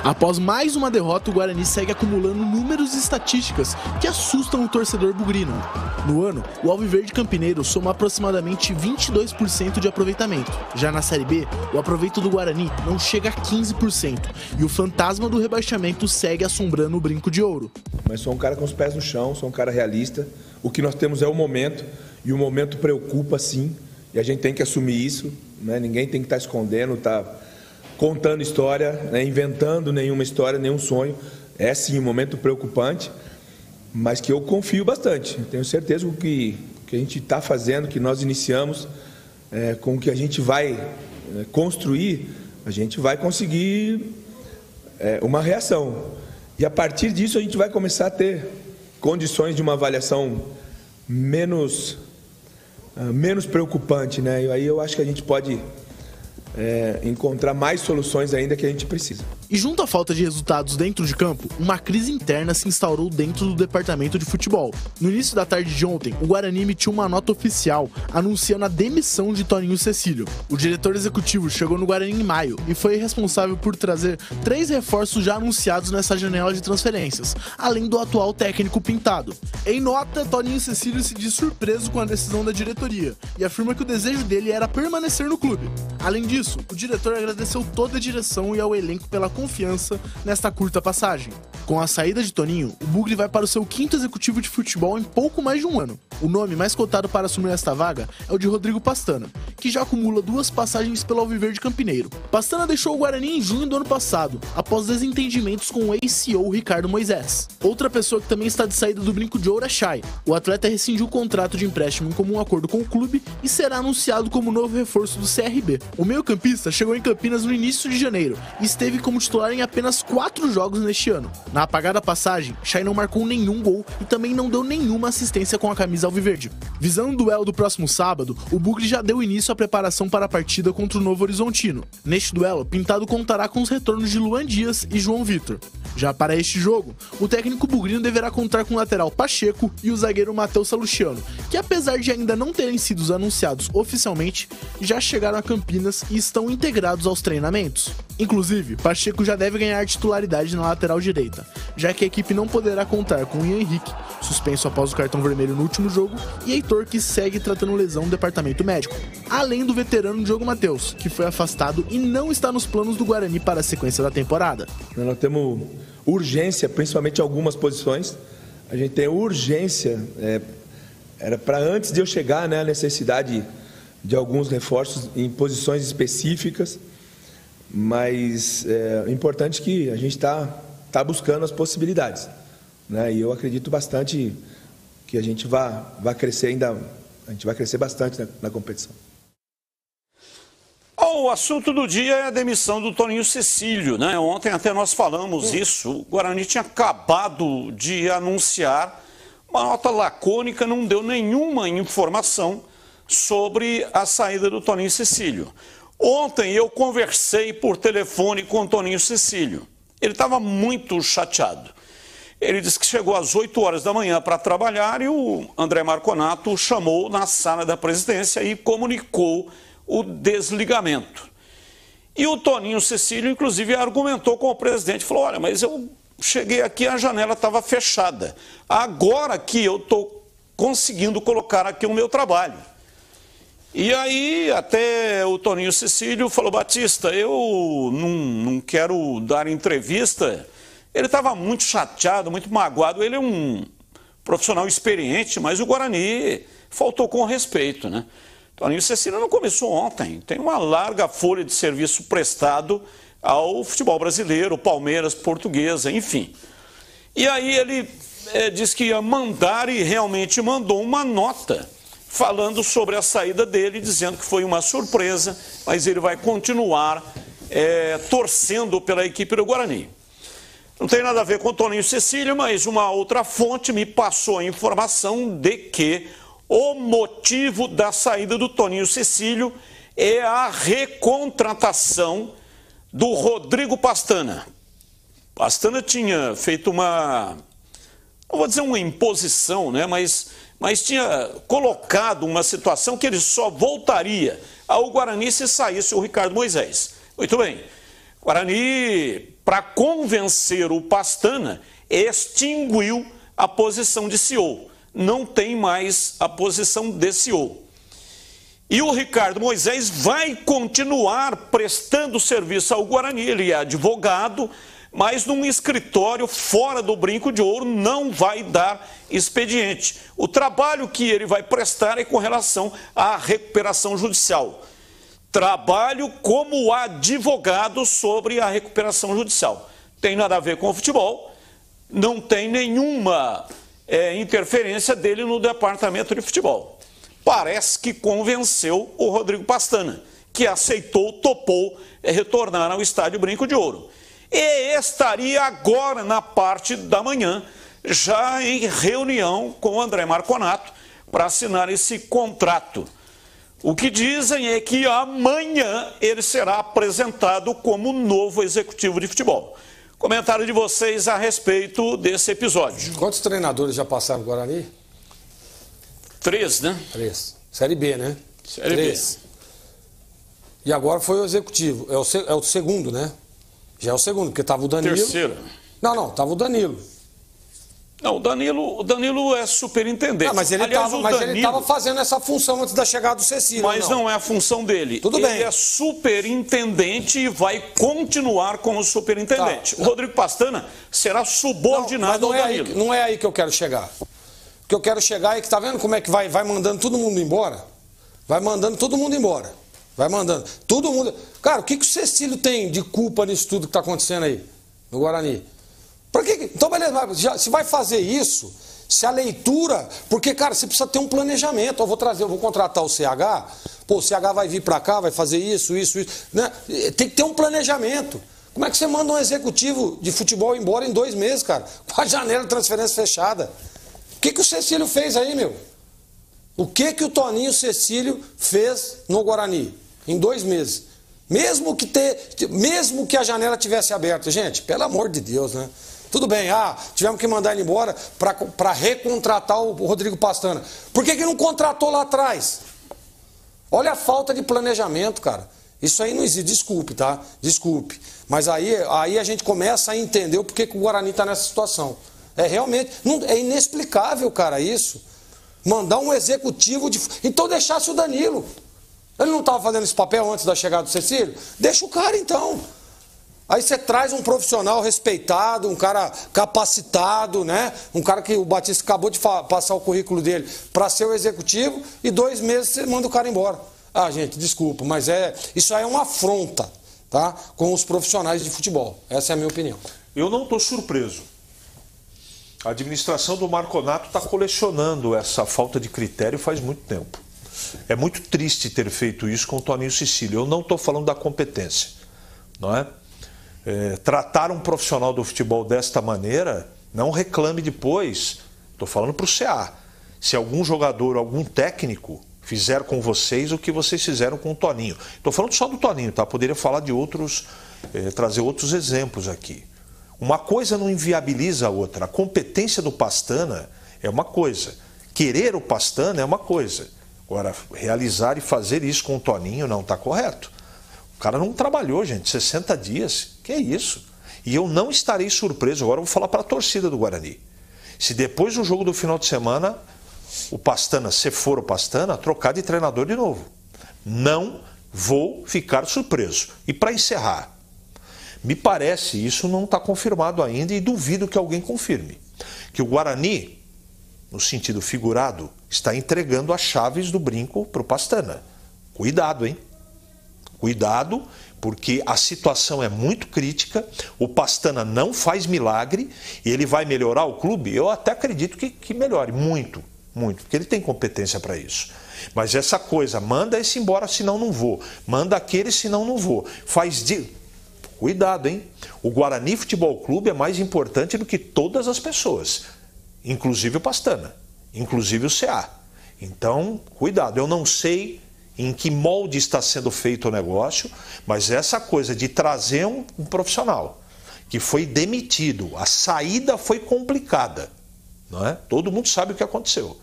Após mais uma derrota, o Guarani segue acumulando números e estatísticas que assustam o torcedor bugrino. No ano, o Alviverde Campineiro soma aproximadamente 22% de aproveitamento. Já na Série B, o aproveito do Guarani não chega a 15% e o fantasma do rebaixamento segue assombrando o Brinco de Ouro. Mas sou um cara com os pés no chão, sou um cara realista. O que nós temos é o momento, e o momento preocupa sim, e a gente tem que assumir isso, né? Ninguém tem que estar escondendo, contando história, né? Inventando nenhuma história, nenhum sonho. É sim um momento preocupante, mas que eu confio bastante. Tenho certeza que o que a gente está fazendo, que nós iniciamos, com o que a gente vai construir, a gente vai conseguir uma reação. E a partir disso a gente vai começar a ter condições de uma avaliação menos preocupante, né? E aí eu acho que a gente pode encontrar mais soluções ainda que a gente precisa. E junto à falta de resultados dentro de campo, uma crise interna se instaurou dentro do departamento de futebol. No início da tarde de ontem, o Guarani emitiu uma nota oficial anunciando a demissão de Toninho Cecílio. O diretor executivo chegou no Guarani em maio e foi responsável por trazer 3 reforços já anunciados nessa janela de transferências, além do atual técnico Pintado. Em nota, Toninho Cecílio se diz surpreso com a decisão da diretoria e afirma que o desejo dele era permanecer no clube. Além disso, o diretor agradeceu toda a direção e ao elenco pela confiança nesta curta passagem. Com a saída de Toninho, o Bugre vai para o seu 5º executivo de futebol em pouco mais de um ano. O nome mais cotado para assumir esta vaga é o de Rodrigo Pastana, que já acumula 2 passagens pelo Alviverde Campineiro. Pastana deixou o Guarani em junho do ano passado, após desentendimentos com o ex-CEO Ricardo Moisés. Outra pessoa que também está de saída do Brinco de Ouro é Chay. O atleta rescindiu o contrato de empréstimo em comum acordo com o clube e será anunciado como novo reforço do CRB. O meio-campista chegou em Campinas no início de janeiro e esteve como titular em apenas 4 jogos neste ano. Na apagada passagem, Chay não marcou nenhum gol e também não deu nenhuma assistência com a camisa alviverde. Visando o duelo do próximo sábado, o Bugre já deu início à preparação para a partida contra o Novo Horizontino. Neste duelo, Pintado contará com os retornos de Luan Dias e João Vitor. Já para este jogo, o técnico bugrino deverá contar com o lateral Pacheco e o zagueiro Matheus Salustiano, que apesar de ainda não terem sido anunciados oficialmente, já chegaram a Campinas e estão integrados aos treinamentos. Inclusive, Pacheco já deve ganhar titularidade na lateral direita, já que a equipe não poderá contar com Ian Henrique, suspenso após o cartão vermelho no último jogo, e Heitor, que segue tratando lesão no departamento médico, além do veterano Diogo Matheus, que foi afastado e não está nos planos do Guarani para a sequência da temporada. Nós temos urgência, principalmente em algumas posições. A gente tem urgência, era para antes de eu chegar, né, a necessidade de alguns reforços em posições específicas, mas é importante que a gente está buscando as possibilidades, né? E eu acredito bastante que a gente vai crescer ainda, a gente vai crescer bastante na competição. O assunto do dia é a demissão do Toninho Cecílio, né? Ontem até nós falamos isso. O Guarani tinha acabado de anunciar uma nota lacônica, não deu nenhuma informação sobre a saída do Toninho Cecílio. Ontem eu conversei por telefone com o Toninho Cecílio. Ele estava muito chateado. Ele disse que chegou às 8 horas da manhã para trabalhar e o André Marconato o chamou na sala da presidência e comunicou o desligamento. E o Toninho Cecílio, inclusive, argumentou com o presidente, falou, olha, mas eu cheguei aqui, a janela estava fechada. Agora que eu estou conseguindo colocar aqui o meu trabalho. E aí até o Toninho Cecílio falou, Batista, eu não quero dar entrevista. Ele estava muito chateado, muito magoado. Ele é um profissional experiente, mas o Guarani faltou com respeito, né? Toninho Cecílio não começou ontem. Tem uma larga folha de serviço prestado ao futebol brasileiro, Palmeiras, Portuguesa, enfim. E aí ele disse que ia mandar e realmente mandou uma nota falando sobre a saída dele, dizendo que foi uma surpresa, mas ele vai continuar torcendo pela equipe do Guarani. Não tem nada a ver com o Toninho Cecílio, mas uma outra fonte me passou a informação de que o motivo da saída do Toninho Cecílio é a recontratação do Rodrigo Pastana. Pastana tinha feito uma, não vou dizer uma imposição, né, mas tinha colocado uma situação que ele só voltaria ao Guarani se saísse o Ricardo Moisés. Muito bem, o Guarani para convencer o Pastana, extinguiu a posição de CEO. Não tem mais a posição de CEO. E o Ricardo Moisés vai continuar prestando serviço ao Guarani. Ele é advogado, mas num escritório fora do Brinco de Ouro, não vai dar expediente. O trabalho que ele vai prestar é com relação à recuperação judicial. Trabalho como advogado sobre a recuperação judicial. Tem nada a ver com o futebol, não tem nenhuma interferência dele no departamento de futebol. Parece que convenceu o Rodrigo Pastana, que aceitou, topou retornar ao estádio Brinco de Ouro. E estaria agora, na parte da manhã, já em reunião com o André Marconato para assinar esse contrato. O que dizem é que amanhã ele será apresentado como novo executivo de futebol. Comentário de vocês a respeito desse episódio. Quantos treinadores já passaram no Guarani? 3, né? 3. Série B, né? Série 3. B. E agora foi o executivo. É o segundo, né? Já é o segundo, porque estava o Danilo. Terceiro. Não, estava o Danilo. Não, o Danilo é superintendente. Mas ele estava fazendo essa função antes da chegada do Cecílio. Mas não é a função dele. Tudo bem. Ele é superintendente e vai continuar como superintendente. O Rodrigo Pastana será subordinado ao Danilo. Não é aí que eu quero chegar. O que eu quero chegar é que, tá vendo como é que vai mandando todo mundo embora? Vai mandando todo mundo embora. Vai mandando. Todo mundo. Cara, o que o Cecílio tem de culpa nisso tudo que está acontecendo aí no Guarani? Pra que? Então, beleza, se vai fazer isso, se a leitura. Porque, cara, você precisa ter um planejamento. Eu vou contratar o CH, o CH vai vir para cá, vai fazer isso. Né? Tem que ter um planejamento. Como é que você manda um executivo de futebol embora em 2 meses, cara? Com a janela de transferência fechada. O que o Cecílio fez aí, meu? O que o Toninho Cecílio fez no Guarani em 2 meses? Mesmo que a janela tivesse aberta, gente, pelo amor de Deus, né? Tudo bem, tivemos que mandar ele embora para recontratar o Rodrigo Pastana. Por que não contratou lá atrás? Olha a falta de planejamento, cara. Isso aí não existe, desculpe, tá? Desculpe. Mas aí a gente começa a entender o porquê que o Guarani está nessa situação. Realmente, é inexplicável, cara, isso. Mandar um executivo de... Então deixasse o Danilo. Ele não estava fazendo esse papel antes da chegada do Cecílio? Deixa o cara, então. Aí você traz um profissional respeitado, um cara capacitado, né? Um cara que o Batista acabou de passar o currículo dele para ser o executivo e 2 meses você manda o cara embora. Gente, desculpa, mas isso aí é uma afronta, tá? Com os profissionais de futebol. Essa é a minha opinião. Eu não estou surpreso. A administração do Marconato está colecionando essa falta de critério faz muito tempo. É muito triste ter feito isso com o Toninho Cecílio. Eu não estou falando da competência, não é? Tratar um profissional do futebol desta maneira, não reclame depois. Estou falando para o CA. Se algum jogador, algum técnico fizer com vocês o que vocês fizeram com o Toninho. Estou falando só do Toninho, tá? Poderia falar de outros, trazer outros exemplos aqui. Uma coisa não inviabiliza a outra. A competência do Pastana é uma coisa. Querer o Pastana é uma coisa. Agora, realizar e fazer isso com o Toninho não está correto. O cara não trabalhou, gente, 60 dias. Que é isso? E eu não estarei surpreso. Agora eu vou falar para a torcida do Guarani. Se depois do jogo do final de semana, o Pastana, se for o Pastana, trocar de treinador de novo. Não vou ficar surpreso. E para encerrar, me parece, isso não está confirmado ainda e duvido que alguém confirme, que o Guarani, no sentido figurado, está entregando as chaves do Brinco para o Pastana. Cuidado, hein? Cuidado, porque a situação é muito crítica, o Pastana não faz milagre e ele vai melhorar o clube? Eu até acredito que melhore, muito, porque ele tem competência para isso. Mas essa coisa, manda esse embora, senão não vou. Manda aquele, senão não vou. Cuidado, hein? O Guarani Futebol Clube é mais importante do que todas as pessoas, inclusive o Pastana, inclusive o CA. Então, cuidado. Eu não sei em que molde está sendo feito o negócio, mas essa coisa de trazer um profissional que foi demitido, a saída foi complicada, não é? Todo mundo sabe o que aconteceu.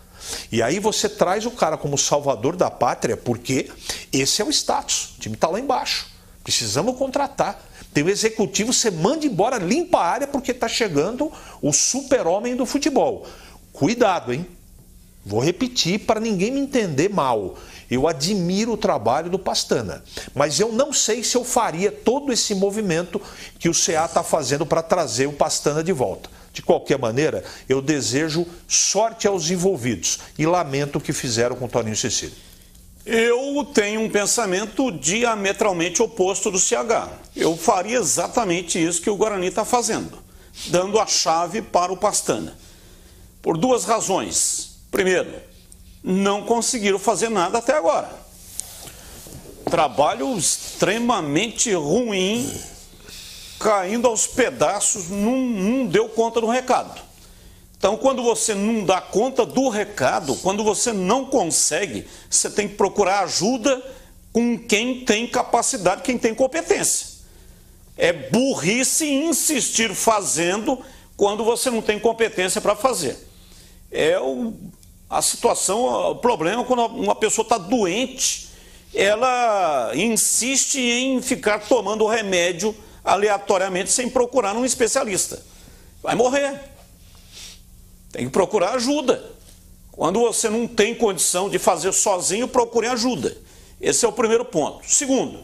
E aí você traz o cara como salvador da pátria, porque esse é o status. O time está lá embaixo. Precisamos contratar. Tem o executivo, você manda embora, limpa a área, porque está chegando o super-homem do futebol. Cuidado, hein? Vou repetir para ninguém me entender mal. Eu admiro o trabalho do Pastana, mas eu não sei se eu faria todo esse movimento que o CA está fazendo para trazer o Pastana de volta. De qualquer maneira, eu desejo sorte aos envolvidos e lamento o que fizeram com o Toninho Cecílio. Eu tenho um pensamento diametralmente oposto do CH. Eu faria exatamente isso que o Guarani está fazendo, dando a chave para o Pastana. Por duas razões. Primeiro, não conseguiram fazer nada até agora. Trabalho extremamente ruim, caindo aos pedaços, não deu conta do recado. Então, quando você não dá conta do recado, quando você não consegue, você tem que procurar ajuda com quem tem capacidade, quem tem competência. É burrice insistir fazendo quando você não tem competência para fazer. A situação, o problema é quando uma pessoa está doente, ela insiste em ficar tomando remédio aleatoriamente sem procurar um especialista. Vai morrer. Tem que procurar ajuda. Quando você não tem condição de fazer sozinho, procure ajuda. Esse é o primeiro ponto. Segundo,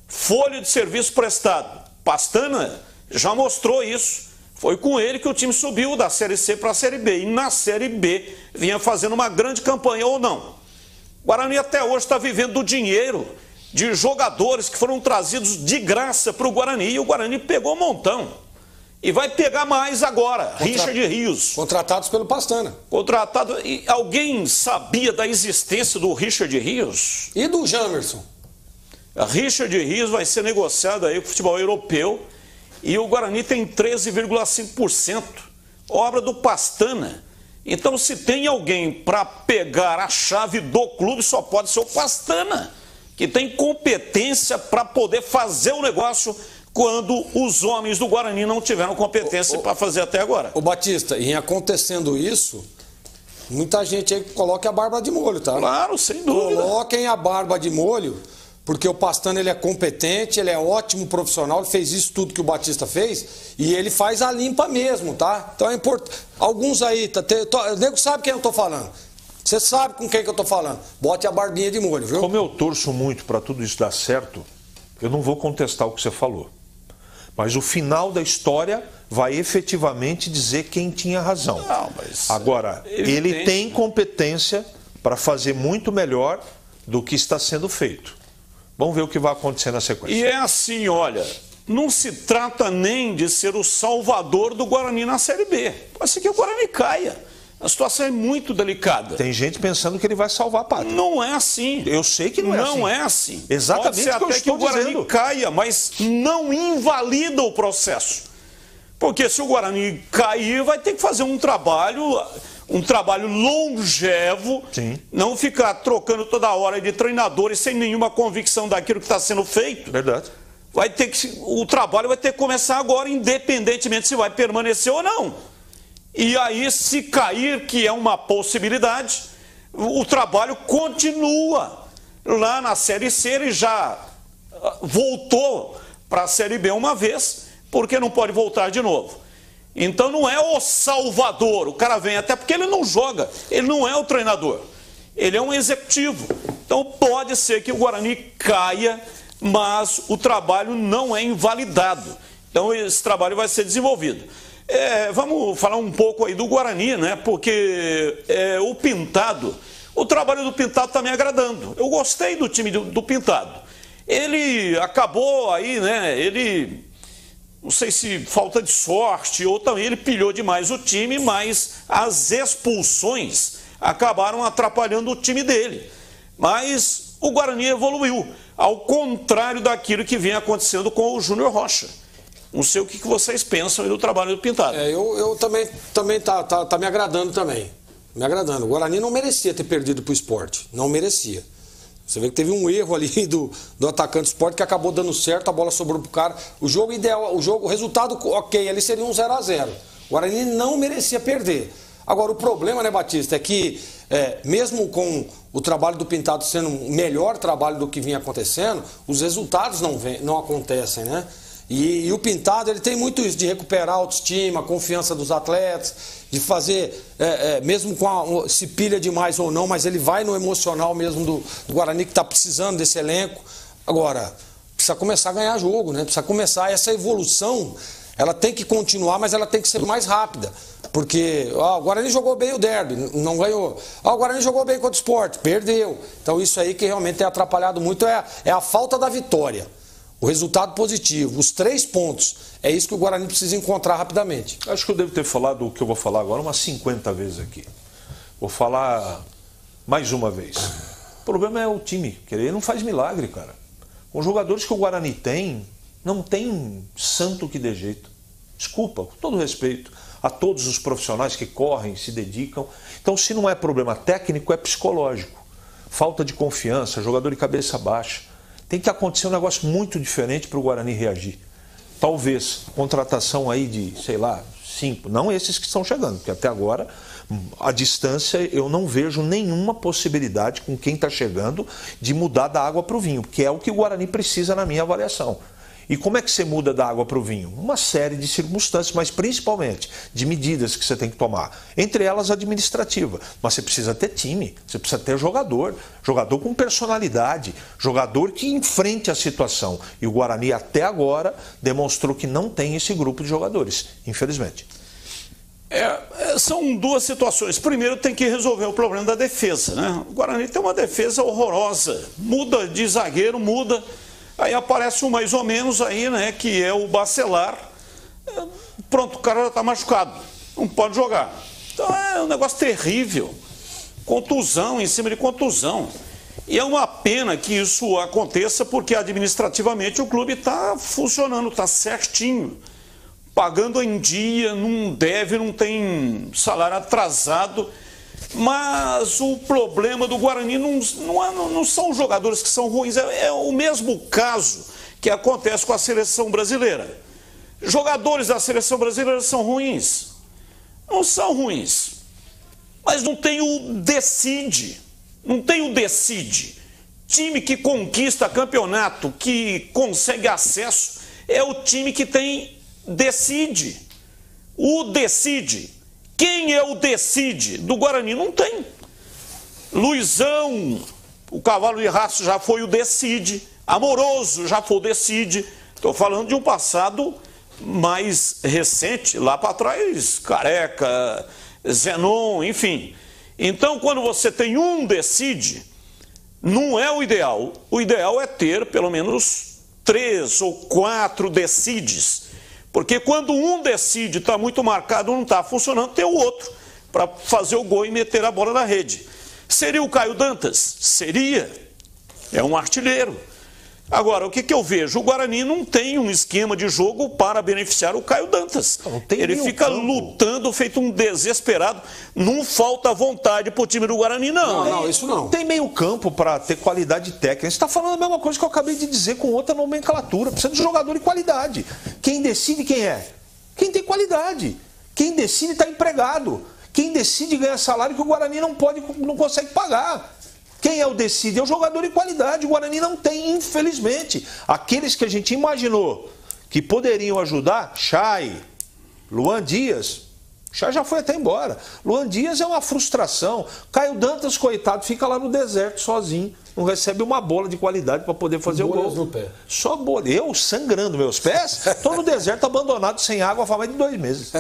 folha de serviço prestado. Pastana já mostrou isso. Foi com ele que o time subiu da Série C para a Série B. E na Série B vinha fazendo uma grande campanha, ou não. O Guarani até hoje está vivendo do dinheiro de jogadores que foram trazidos de graça para o Guarani. E o Guarani pegou um montão. E vai pegar mais agora. Richard Rios. Contratados pelo Pastana. Contratado. E alguém sabia da existência do Richard Rios? E do Jamerson? Richard Rios vai ser negociado aí com o futebol europeu. E o Guarani tem 13,5%. Obra do Pastana. Então, se tem alguém para pegar a chave do clube, só pode ser o Pastana, que tem competência para poder fazer o negócio quando os homens do Guarani não tiveram competência para fazer até agora. Ô Batista, em acontecendo isso, muita gente aí coloca a barba de molho, tá? Claro, sem dúvida. Coloquem a barba de molho, porque o Pastana ele é competente, ele é ótimo profissional, ele fez isso tudo que o Batista fez e ele faz a limpa mesmo, tá? Então é importante. Alguns aí, o nego sabe quem eu tô falando. Você sabe com quem que eu tô falando. Bote a barbinha de molho, viu? Como eu torço muito para tudo isso dar certo, eu não vou contestar o que você falou. Mas o final da história vai efetivamente dizer quem tinha razão. Não, mas agora, ele tem competência para fazer muito melhor do que está sendo feito. Vamos ver o que vai acontecer na sequência. E é assim, olha, não se trata nem de ser o salvador do Guarani na Série B. Pode ser que o Guarani caia. A situação é muito delicada. Tem gente pensando que ele vai salvar a pátria. Não é assim. Eu sei que não é assim. Não é assim. Exatamente o que eu estou dizendo. Pode ser até que o Guarani caia, mas não invalida o processo. Porque se o Guarani cair, vai ter que fazer um trabalho longevo. Sim. Não ficar trocando toda hora de treinadores sem nenhuma convicção daquilo que está sendo feito. Verdade. O trabalho vai ter que começar agora, independentemente se vai permanecer ou não. E aí, se cair, que é uma possibilidade, o trabalho continua. Lá na Série C, ele já voltou para a Série B uma vez, porque não pode voltar de novo. Então, não é o salvador. O cara vem, até porque ele não joga, ele não é o treinador. Ele é um executivo. Então, pode ser que o Guarani caia, mas o trabalho não é invalidado. Então, esse trabalho vai ser desenvolvido. Vamos falar um pouco aí do Guarani, né? Porque o Pintado, o trabalho do Pintado está me agradando. Eu gostei do time do Pintado. Ele acabou aí, né? Ele, não sei se falta de sorte ou também ele pilhou demais o time, mas as expulsões acabaram atrapalhando o time dele. Mas o Guarani evoluiu, ao contrário daquilo que vem acontecendo com o Júnior Rocha. Não sei o que vocês pensam aí do trabalho do Pintado. Eu também tá me agradando também. Me agradando. O Guarani não merecia ter perdido para o Sport. Não merecia. Você vê que teve um erro ali do atacante do Sport que acabou dando certo, a bola sobrou pro cara. O jogo ideal, o resultado ok, ali seria um 0-0. O Guarani não merecia perder. Agora, o problema, né, Batista, é que mesmo com o trabalho do Pintado sendo um melhor trabalho do que vinha acontecendo, os resultados não acontecem, né? E o Pintado, ele tem muito isso, de recuperar a autoestima, a confiança dos atletas, de fazer, mesmo se pilha demais ou não, mas ele vai no emocional mesmo do Guarani, que está precisando desse elenco. Agora, precisa começar a ganhar jogo, né? Precisa começar essa evolução, ela tem que continuar, mas ela tem que ser mais rápida. Porque o Guarani jogou bem o derby, não ganhou. O Guarani jogou bem contra o Sport, perdeu. Então isso aí que realmente tem atrapalhado muito é a falta da vitória. O resultado positivo, os 3 pontos, é isso que o Guarani precisa encontrar rapidamente. Acho que eu devo ter falado o que eu vou falar agora umas 50 vezes aqui. Vou falar mais uma vez. O problema é o time, ele não faz milagre, cara. Com os jogadores que o Guarani tem, não tem santo que dê jeito. Desculpa, com todo respeito a todos os profissionais que correm, se dedicam. Então, se não é problema técnico, é psicológico. Falta de confiança, jogador de cabeça baixa. Tem que acontecer um negócio muito diferente para o Guarani reagir. Talvez contratação aí de, sei lá, 5, não esses que estão chegando, porque até agora, a distância, eu não vejo nenhuma possibilidade com quem está chegando de mudar da água para o vinho, que é o que o Guarani precisa na minha avaliação. E como é que você muda da água para o vinho? Uma série de circunstâncias, mas principalmente de medidas que você tem que tomar. Entre elas, administrativa. Mas você precisa ter time, você precisa ter jogador com personalidade, jogador que enfrente a situação. E o Guarani, até agora, demonstrou que não tem esse grupo de jogadores, infelizmente. São 2 situações. Primeiro, tem que resolver o problema da defesa, né? O Guarani tem uma defesa horrorosa. Muda de zagueiro, muda... Aí aparece um mais ou menos aí, né, que é o Bacelar. Pronto, o cara já está machucado, não pode jogar. Então é um negócio terrível. Contusão em cima de contusão. E é uma pena que isso aconteça porque administrativamente o clube está funcionando, está certinho. Pagando em dia, não deve, não tem salário atrasado. Mas o problema do Guarani não são os jogadores que são ruins, é o mesmo caso que acontece com a seleção brasileira. Jogadores da seleção brasileira são ruins? Não são ruins, mas não tem o decide, não tem o decide. Time que conquista campeonato, que consegue acesso, é o time que tem decide. O decide. Quem é o decide do Guarani? Não tem. Luizão, o cavalo de raço já foi o decide. Amoroso já foi o decide. Estou falando de um passado mais recente, lá para trás, Careca, Zenon, enfim. Então, quando você tem um decide, não é o ideal. O ideal é ter pelo menos 3 ou 4 decides. Porque quando um decide, está muito marcado, não está funcionando, tem o outro para fazer o gol e meter a bola na rede. Seria o Caio Dantas? Seria. É um artilheiro. Agora, o que eu vejo? O Guarani não tem um esquema de jogo para beneficiar o Caio Dantas. Ele fica lutando, feito um desesperado. Não falta vontade para o time do Guarani, não. Não, isso não. Não tem meio campo para ter qualidade técnica. Você está falando a mesma coisa que eu acabei de dizer com outra nomenclatura. Precisa de jogador de qualidade. Quem decide quem é? Quem tem qualidade. Quem decide está empregado. Quem decide ganha salário que o Guarani não consegue pagar. Quem é o decide? É o jogador de qualidade. O Guarani não tem, infelizmente. Aqueles que a gente imaginou que poderiam ajudar, Chay, Luan Dias. Chay já foi até embora. Luan Dias é uma frustração. Caio Dantas, coitado, fica lá no deserto sozinho. Não recebe uma bola de qualidade para poder fazer o gol. No pé. Só bola. Eu sangrando meus pés, estou no deserto abandonado, sem água, há mais de 2 meses.